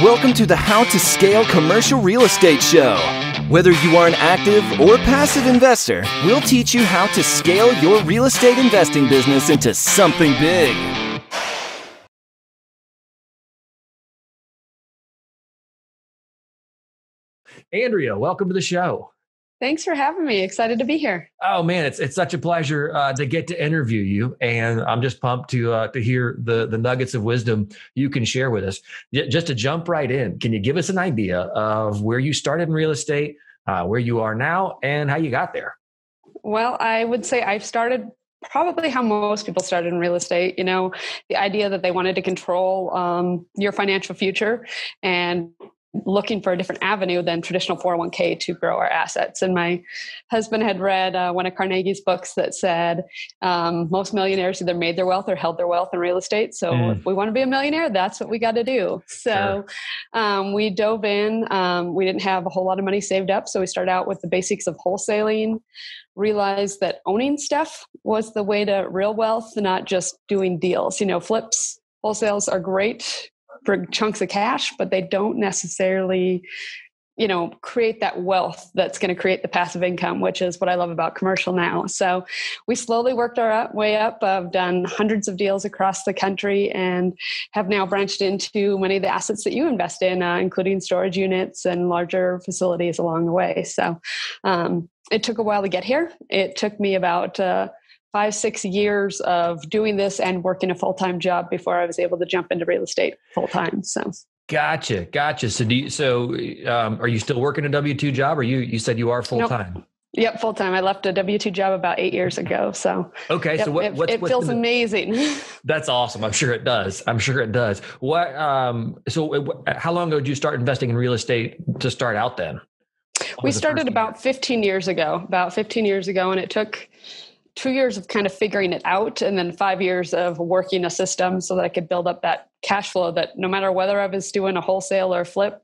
Welcome to the How to Scale Commercial Real Estate Show. Whether you are an active or passive investor, we'll teach you how to scale your real estate investing business into something big. Andrea, welcome to the show. Thanks for having me. Excited to be here. Oh man, it's such a pleasure to get to interview you, and I'm just pumped to hear the nuggets of wisdom you can share with us. Just to jump right in, can you give us an idea of where you started in real estate, where you are now, and how you got there? Well, I would say I've started probably how most people started in real estate. You know, the idea that they wanted to control your financial future and looking for a different avenue than traditional 401k to grow our assets. And my husband had read one of Carnegie's books that said most millionaires either made their wealth or held their wealth in real estate. So if we want to be a millionaire, that's what we got to do. So we dove in. We didn't have a whole lot of money saved up. So we started out with the basics of wholesaling, realized that owning stuff was the way to real wealth, not just doing deals. You know, flips, wholesales are great for chunks of cash, but they don't necessarily, you know, create that wealth that's going to create the passive income, which is what I love about commercial now. So we slowly worked our way up. I've done hundreds of deals across the country and have now branched into many of the assets that you invest in, including storage units and larger facilities along the way. So it took a while to get here. It took me about 5-6 years of doing this and working a full-time job before I was able to jump into real estate full-time. So, Gotcha. So, are you still working a W-2 job, or you said you are full-time? Nope. Yep, full-time. I left a W-2 job about 8 years ago. So, okay. Yep, so it feels amazing. That's awesome. I'm sure it does. What? So, how long ago did you start investing in real estate to start out? Then we started about 15 years ago. And it took 2 years of kind of figuring it out, and then 5 years of working a system so that I could build up that cash flow that no matter whether I was doing a wholesale or a flip,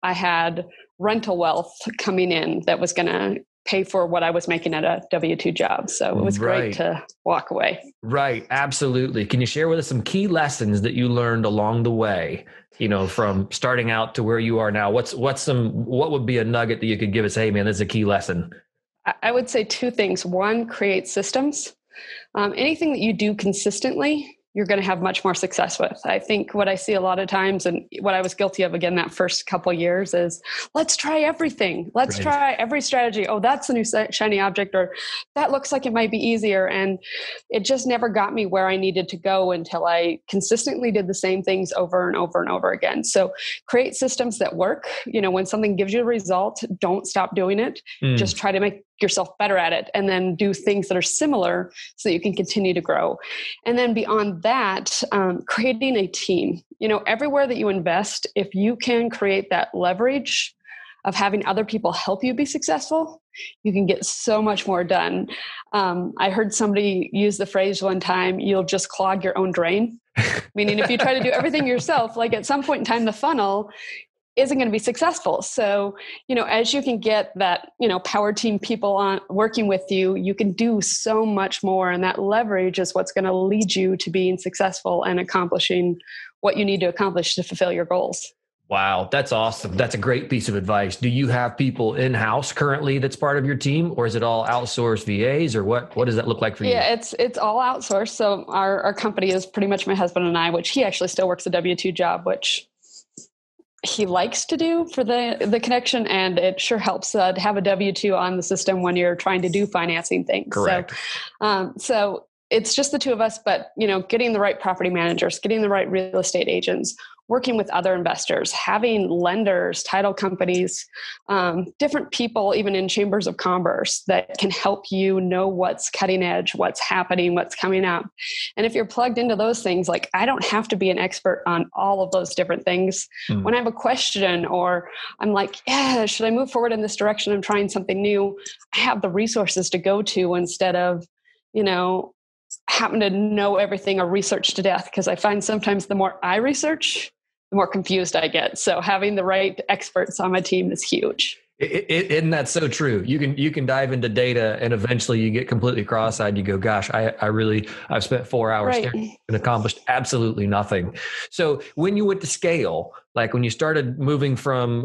I had rental wealth coming in that was going to pay for what I was making at a W-2 job. So it was great to walk away. Right. Absolutely. Can you share with us some key lessons that you learned along the way, you know, from starting out to where you are now? What would be a nugget that you could give us? Hey, man, this is a key lesson. I would say two things. One, create systems. Anything that you do consistently, you're going to have much more success with. I think what I see a lot of times, and what I was guilty of again that first couple of years, is let's try everything. Let's try every strategy. Oh, that's a new shiny object, or that looks like it might be easier. And it just never got me where I needed to go until I consistently did the same things over and over and over again. So create systems that work. You know, when something gives you a result, don't stop doing it. Just try to make yourself better at it, and then do things that are similar so that you can continue to grow. And then beyond that, creating a team. You know, everywhere that you invest, if you can create that leverage of having other people help you be successful, you can get so much more done. I heard somebody use the phrase one time, you'll just clog your own drain. Meaning if you try to do everything yourself, like at some point in time, the funnel isn't going to be successful. So, you know, as you can get that, you know, power team people on working with you, you can do so much more. And that leverage is what's going to lead you to being successful and accomplishing what you need to accomplish to fulfill your goals. Wow. That's awesome. That's a great piece of advice. Do you have people in-house currently that's part of your team, or is it all outsourced VAs, or what does that look like for you? Yeah, it's all outsourced. So our company is pretty much my husband and I, which he actually still works a W-2 job, which he likes to do for the connection, and it sure helps to have a W-2 on the system when you're trying to do financing things. Correct. So it's just the two of us, but you know, getting the right property managers, getting the right real estate agents, working with other investors, having lenders, title companies, different people, even in chambers of commerce that can help you know what's cutting edge, what's happening, what's coming up. And if you're plugged into those things, like I don't have to be an expert on all of those different things. When I have a question, or I'm like, yeah, should I move forward in this direction? I'm trying something new. I have the resources to go to instead of, you know, happen to know everything or research to death. Because I find sometimes the more I research, the more confused I get. So having the right experts on my team is huge. Isn't that so true? You can dive into data and eventually you get completely cross-eyed. You go, gosh, I've spent 4 hours Right. staring and accomplished absolutely nothing. So when you went to scale, like when you started moving from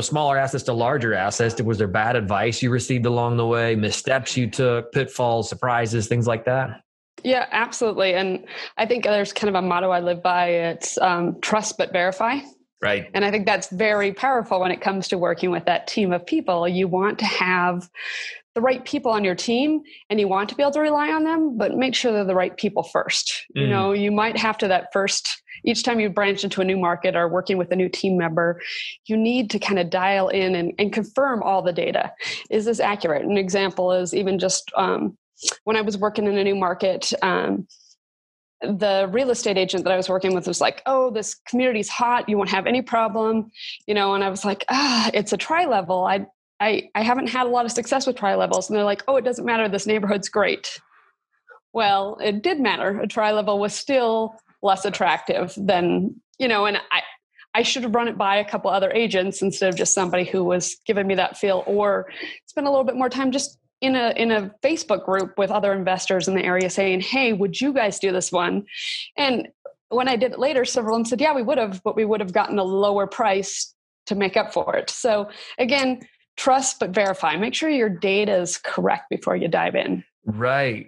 smaller assets to larger assets, was there bad advice you received along the way, missteps you took, pitfalls, surprises, things like that? Yeah, absolutely. And I think there's kind of a motto I live by. It's trust but verify. Right. And I think that's very powerful when it comes to working with that team of people. You want to have the right people on your team and you want to be able to rely on them, but make sure they're the right people first. You know, you might have to each time you branch into a new market or working with a new team member, you need to kind of dial in and confirm all the data. Is this accurate? An example is even just when I was working in a new market, the real estate agent that I was working with was like, oh, this community's hot. You won't have any problem. And I was like, it's a tri-level. I haven't had a lot of success with tri-levels. And they're like, oh, it doesn't matter. This neighborhood's great. Well, it did matter. A tri-level was still less attractive than, and I should have run it by a couple other agents instead of just somebody who was giving me that feel, or spend a little bit more time just in a Facebook group with other investors in the area saying, hey, would you guys do this one? And when I did it later, several of them said, yeah, we would have, but we would have gotten a lower price to make up for it. So again, trust but verify. Make sure your data is correct before you dive in. Right.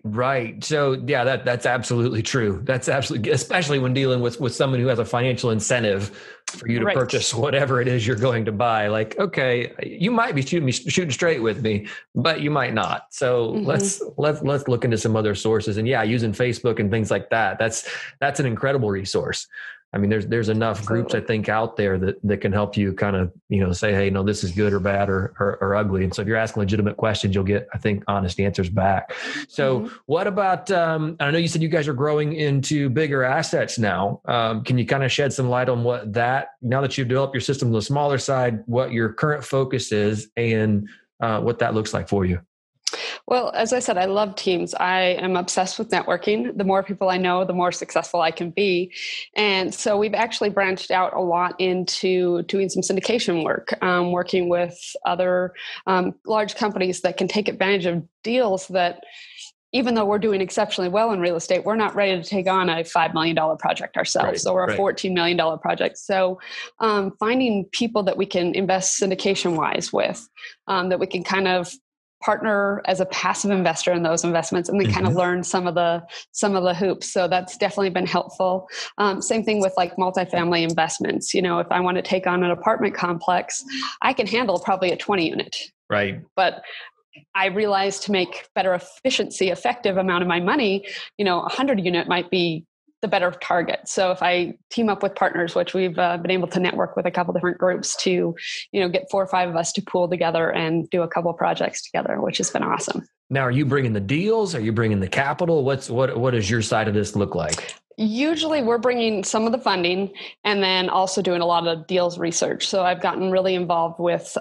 So yeah, that's absolutely true. That's absolutely, especially when dealing with someone who has a financial incentive for you to purchase whatever it is you're going to buy. Like, okay, you might be shooting straight with me, but you might not. So let's look into some other sources. And yeah, using Facebook and things like that. That's an incredible resource. I mean, there's enough groups, I think, out there that can help you kind of, say, hey, no, this is good or bad or ugly. And so if you're asking legitimate questions, you'll get, I think, honest answers back. So what about, I know you said you guys are growing into bigger assets now. Can you kind of shed some light on now that you've developed your system on the smaller side, what your current focus is and what that looks like for you? Well, as I said, I love teams. I am obsessed with networking. The more people I know, the more successful I can be. And so we've actually branched out a lot into doing some syndication work, working with other large companies that can take advantage of deals that, even though we're doing exceptionally well in real estate, we're not ready to take on a $5 million project ourselves. Right, so we're a $14 million project. So finding people that we can invest syndication-wise with, that we can kind of partner as a passive investor in those investments and then kind of learn some of the hoops. So that's definitely been helpful. Same thing with like multifamily investments. If I want to take on an apartment complex, I can handle probably a 20 unit. Right. But I realized to make better effective amount of my money, 100 unit might be the better target. So if I team up with partners, which we've been able to network with a couple different groups to, get 4 or 5 of us to pool together and do a couple of projects together, which has been awesome. Now, are you bringing the deals? Are you bringing the capital? What does your side of this look like? Usually we're bringing some of the funding and then also doing a lot of deals research. So I've gotten really involved with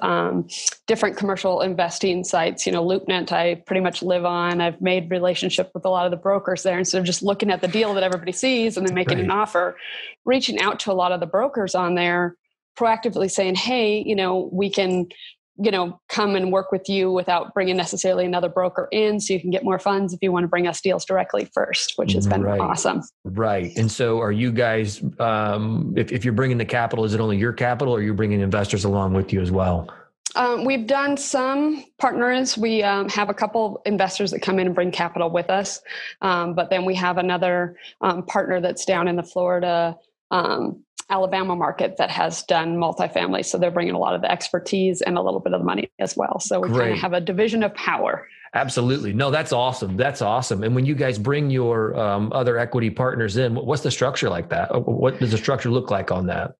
different commercial investing sites. LoopNet, I pretty much live on. I've made relationship with a lot of the brokers there. Instead of just looking at the deal that everybody sees and then making an offer, reaching out to a lot of the brokers on there, proactively saying, hey, we can come and work with you without bringing necessarily another broker in, so you can get more funds if you want to bring us deals directly first, which has been awesome. Right. And so are you guys, if you're bringing the capital, is it only your capital or are you bringing investors along with you as well? We've done some partners. We have a couple investors that come in and bring capital with us. But then we have another partner that's down in the Florida, Alabama market that has done multifamily. So they're bringing a lot of the expertise and a little bit of the money as well. So we kind of have a division of power. Absolutely. No, that's awesome. That's awesome. And when you guys bring your other equity partners in, what's the structure like that? What does the structure look like on that?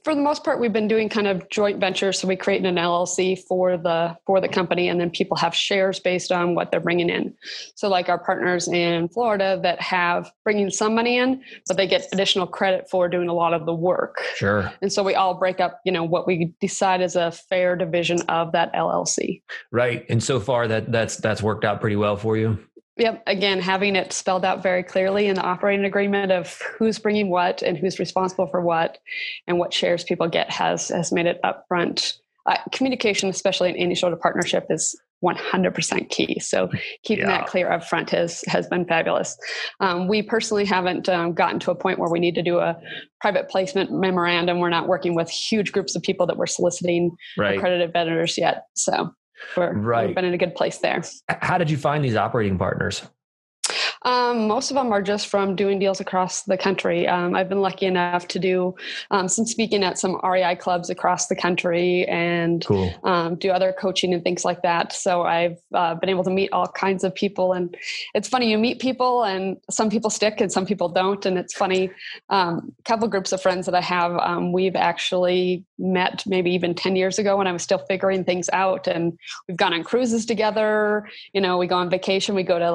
For the most part, we've been doing kind of joint ventures. So we create an LLC for the company, and then people have shares based on what they're bringing in. So like our partners in Florida that have bringing some money in, but they get additional credit for doing a lot of the work. Sure. And so we all break up, what we decide is a fair division of that LLC. Right. And so far that's worked out pretty well for you. Yep. Again, having it spelled out very clearly in the operating agreement of who's bringing what and who's responsible for what and what shares people get has made it upfront communication, especially in any sort of partnership, is 100% key. So keeping that clear up front has been fabulous. We personally haven't gotten to a point where we need to do a private placement memorandum. We're not working with huge groups of people that we're soliciting accredited vendors yet. So we've been in a good place there. How did you find these operating partners? Most of them are just from doing deals across the country. I've been lucky enough to do some speaking at some REI clubs across the country and do other coaching and things like that. So I've been able to meet all kinds of people. And it's funny, you meet people and some people stick and some people don't. And it's funny, a couple groups of friends that I have, we've actually met maybe even 10 years ago when I was still figuring things out. And we've gone on cruises together. We go on vacation. We go to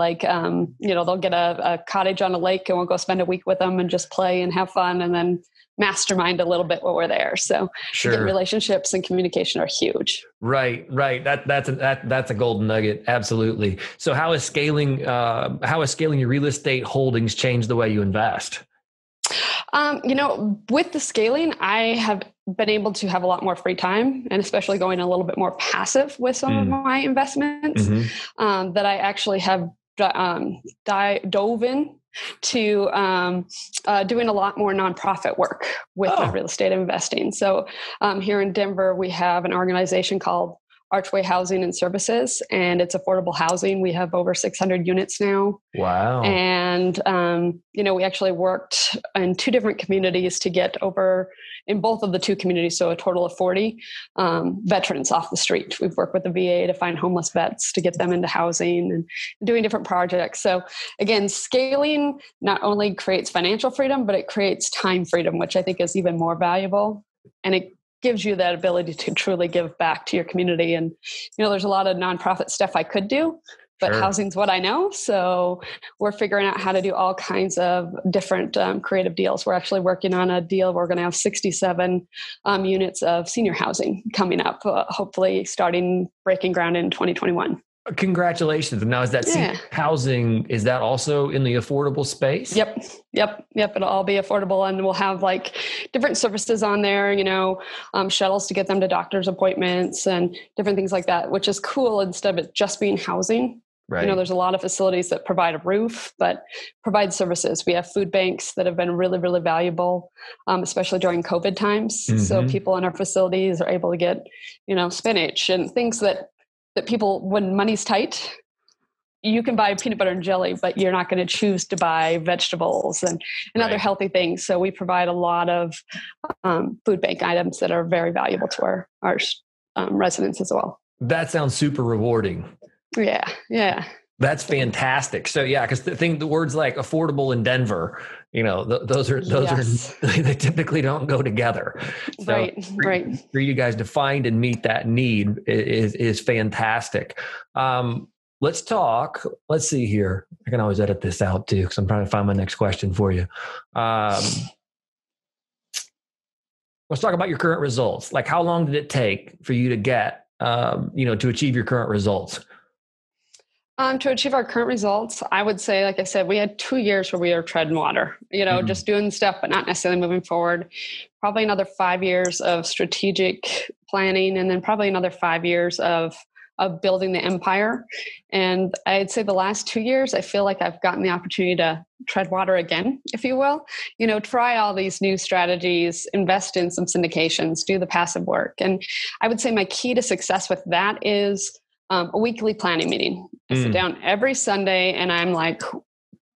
they'll get a cottage on a lake and we'll go spend a week with them and just play and have fun and then mastermind a little bit while we're there. So again, relationships and communication are huge. Right. That's a golden nugget. Absolutely. So how is scaling your real estate holdings changed the way you invest? With the scaling, I have been able to have a lot more free time and especially going a little bit more passive with some of my investments that I actually have dove in to doing a lot more nonprofit work with my real estate investing. So here in Denver, we have an organization called Archway Housing and Services, and it's affordable housing. We have over 600 units now. Wow. And, we actually worked in 2 different communities to get in both of the 2 communities, so a total of 40 veterans off the street. We've worked with the VA to find homeless vets to get them into housing and doing different projects. So again, scaling not only creates financial freedom, but it creates time freedom, which I think is even more valuable. And it gives you that ability to truly give back to your community. And, there's a lot of nonprofit stuff I could do, but housing's what I know. So we're figuring out how to do all kinds of different creative deals. We're actually working on a deal. We're going to have 67 units of senior housing coming up, hopefully breaking ground in 2021. Congratulations. Now, is that senior housing, is that also in the affordable space? Yep. It'll all be affordable and we'll have different services on there, shuttles to get them to doctor's appointments and different things like that, which is cool instead of it just being housing. Right. There's a lot of facilities that provide a roof, but provide services. We have food banks that have been really, really valuable, especially during COVID times. So people in our facilities are able to get, spinach and things that people, when money's tight, you can buy peanut butter and jelly, but you're not going to choose to buy vegetables and other healthy things. So we provide a lot of food bank items that are very valuable to our residents as well. That sounds super rewarding. Yeah. That's fantastic. So because the words like affordable in Denver, those are they typically don't go together. So for you guys to find and meet that need is fantastic. Let's see here. I can always edit this out too, because I'm trying to find my next question for you. Let's talk about your current results. Like, how long did it take for you to get, to achieve your current results? To achieve our current results, I would say, like I said, we had 2 years where we were treading water, just doing stuff, but not necessarily moving forward. Probably another 5 years of strategic planning, and then probably another 5 years of building the empire. And I'd say the last 2 years, I feel like I've gotten the opportunity to tread water again, if you will, try all these new strategies, invest in some syndications, do the passive work. And I would say my key to success with that is a weekly planning meeting. I sit down every Sunday and I'm like,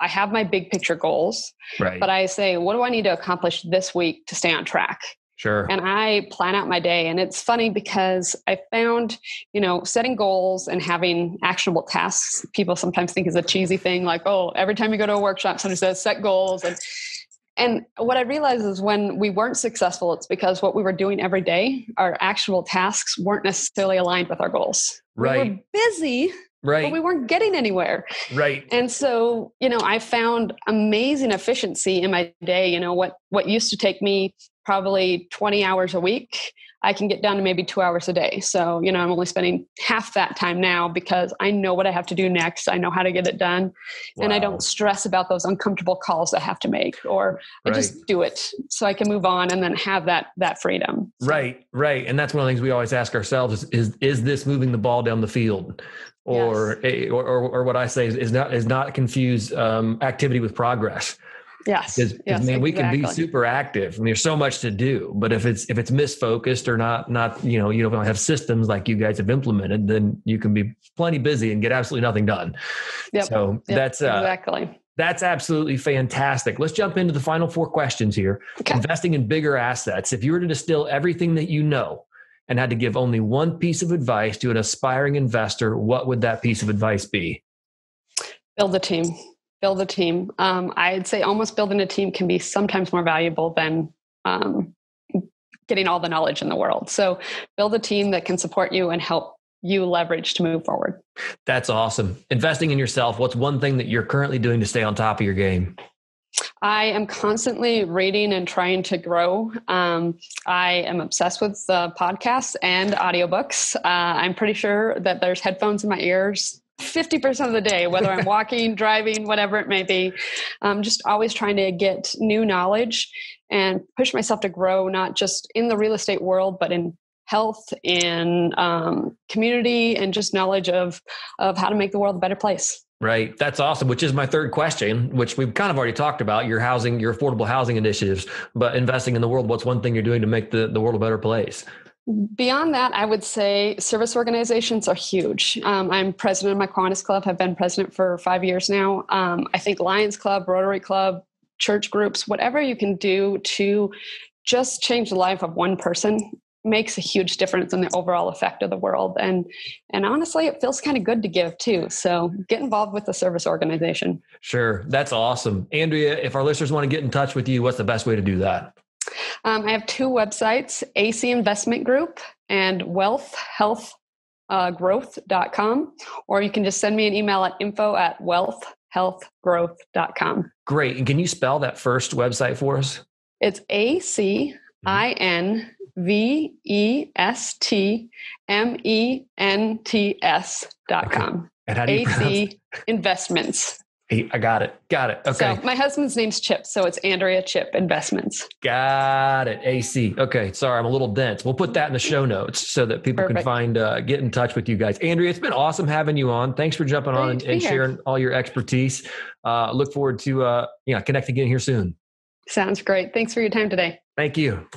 I have my big picture goals, but I say, what do I need to accomplish this week to stay on track? Sure. And I plan out my day. And it's funny because I found, setting goals and having actionable tasks, people sometimes think is a cheesy thing. Like, every time you go to a workshop, somebody says, set goals. And what I realized is when we weren't successful, it's because what we were doing every day, our actual tasks weren't necessarily aligned with our goals. Right. We were busy, but we weren't getting anywhere. Right. And so, I found amazing efficiency in my day. What used to take me probably 20 hours a week, I can get down to maybe 2 hours a day. So, I'm only spending half that time now because I know what I have to do next. I know how to get it done. Wow. And I don't stress about those uncomfortable calls I have to make, or I just do it so I can move on and then have that freedom. So. Right. And that's one of the things we always ask ourselves is this moving the ball down the field? Or what I say is not confuse activity with progress. Yes. Because man, we can be super active. I mean, there's so much to do, but if it's misfocused or not, you don't have systems like you guys have implemented, then you can be plenty busy and get absolutely nothing done. Yep. So that's exactly. That's absolutely fantastic. Let's jump into the final 4 questions here. Okay. Investing in bigger assets. If you were to distill everything that you know and had to give only one piece of advice to an aspiring investor, what would that piece of advice be? Build a team. I'd say almost building a team can be sometimes more valuable than getting all the knowledge in the world. So build a team that can support you and help you leverage to move forward. That's awesome. Investing in yourself. What's one thing that you're currently doing to stay on top of your game? I am constantly reading and trying to grow. I am obsessed with podcasts and audiobooks. I'm pretty sure that there's headphones in my ears 50% of the day, whether I'm walking, driving, whatever it may be. I'm just always trying to get new knowledge and push myself to grow, not just in the real estate world, but in health, in community, and just knowledge of how to make the world a better place. Right. That's awesome. Which is my third question, which we've kind of already talked about, your affordable housing initiatives, but investing in the world. What's one thing you're doing to make the world a better place? Beyond that, I would say service organizations are huge. I'm president of my Kiwanis Club, have been president for 5 years now. I think Lions Club, Rotary Club, church groups, whatever you can do to just change the life of one person makes a huge difference in the overall effect of the world. And honestly, it feels kind of good to give too. So get involved with the service organization. Sure. That's awesome. Andrea, if our listeners want to get in touch with you, what's the best way to do that? I have 2 websites, AC Investment Group and wealthhealthgrowth.com, or you can just send me an email at info@wealthhealthgrowth.com. Great. And can you spell that first website for us? It's ACINVESTMENTS.com. Okay. And how do you AC Investments. I got it. Okay. So my husband's name's Chip, so it's Andrea Chip Investments. Got it. AC. Okay. Sorry, I'm a little dense. We'll put that in the show notes so that people can get in touch with you guys. Andrea, it's been awesome having you on. Thanks for jumping on and sharing all your expertise. Look forward to connecting again here soon. Sounds great. Thanks for your time today. Thank you.